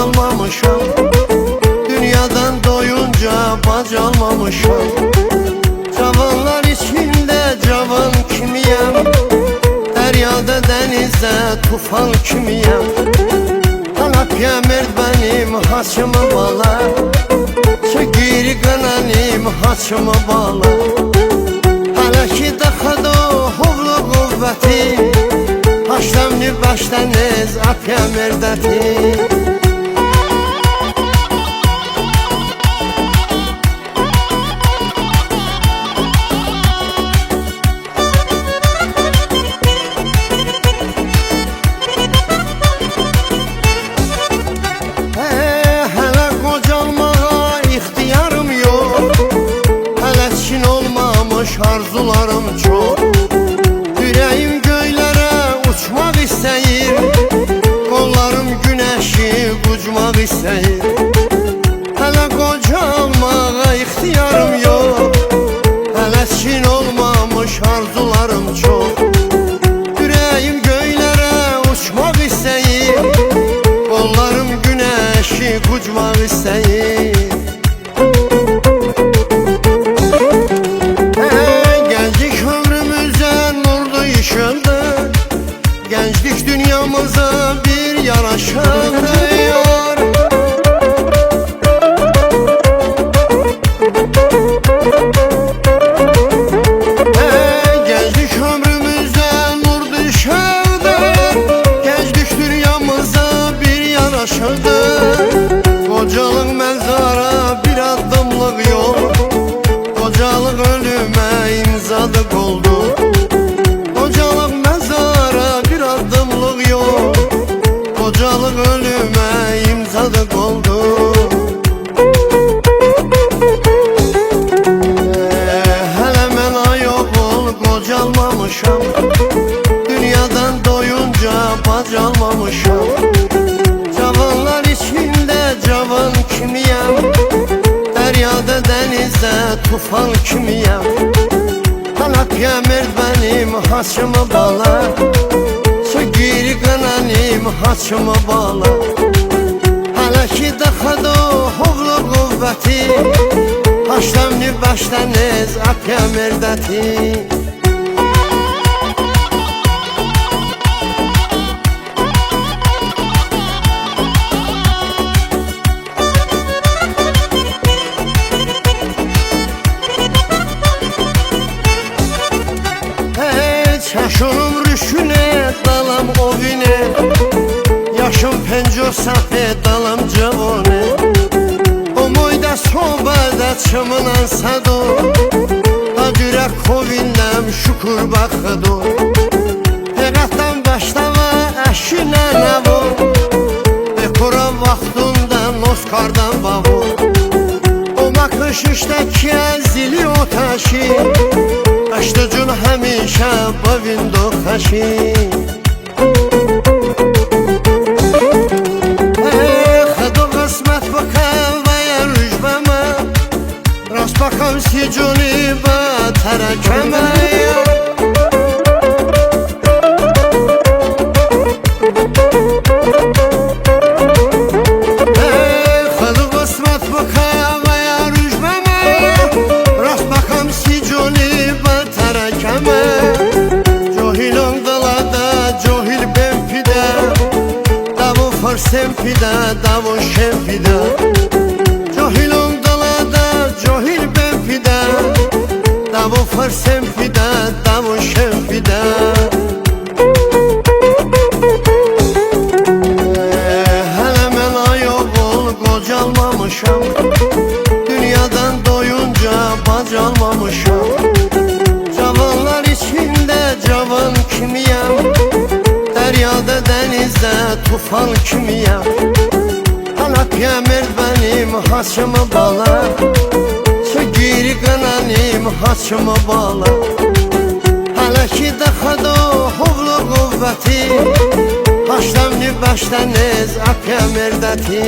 almamışam. Dünyadan doyunca bac almamışam. Cavanlar içinde cavan kimiyem. Deryada denizde tufan kimiyem. Anapya merd benim haçımı bala. Çekiri qananim haçımı bala. Hələ ki daxada hovlu quvvəti. Haşlamni başdəniz apya merdəti. Hələ qocalmağa ixtiyarım yox. Hələ çin olmamış arzularım çox. Ürəyim göylərə uçmaq istəyir. Qollarım günəşi qucmaq istəyir. Hələ qocalmağa ixtiyarım yox. Hələ çin olmamış arzularım çox. Ürəyim göylərə uçmaq istəyir. Qollarım günəşi qucmaq istəyir. Gənclik ömrümüzə nurlu işıldı. Gənclik dünyamıza bir yaraşırdı yar. Gənclik ömrümüzə nurlu işıldı. Gənclik dünyamıza bir yaraşırdı. Qocalıq məzara bir addımlıq yol. Qocalıq ölümə imzadıq oldu. Qocalıq məzara bir addımlıq yol. Qocalıq ölümə imzadıq oldu. Hələ mən ayıq ol qocalmamışam. Dünyadan doyunca bac almamışam. Cavanlar içində cavan kimiyəm. Deryada denizde tufan kimiyem. Anapya merd benim haçımı bala. Çekiri qananim haçımı bala. Hələ ki daxada hovlu quvvəti. Haşlamni başdəniz apya merdəti. Yaşım rüşüne dalam ovine. Yaşım penco sape dalam cavone. O moyda sobada çımınan sado. Adürek kovinlem şukur bakıdo. Pegattan başlava eşine navo. Ekura vaxtundan Oscardan bavo. O makış işteki zili o taşı. Açtıcın həmişə bavindo xəşi. Xədo qısmət baxam vaya rüjbəmə. Rast baxam sicuni bə tərəkəmə. Xədo qısmət baxam vaya rüjbəmə. Rast baxam sicuni bə tərəkəmə. Cahilon dalada, cahil ben pide. Davu farsen pide, davu şen pide. Cahilon dalada, cahil ben pide. Davu farsen pide, davu şen pide. Hələ mən ayıq ol qocalmamışam. Dünyadan doyunca bac almamışam. Cavanlar içinde cavan kimiyem. Deryada denizde tufan kimiyem. Anapya merd benim haçımı bala. Çekiri qananim haçımı bala. Hələ ki daxada hovlu quvvəti. Haşlamni başdəniz apya merdəti.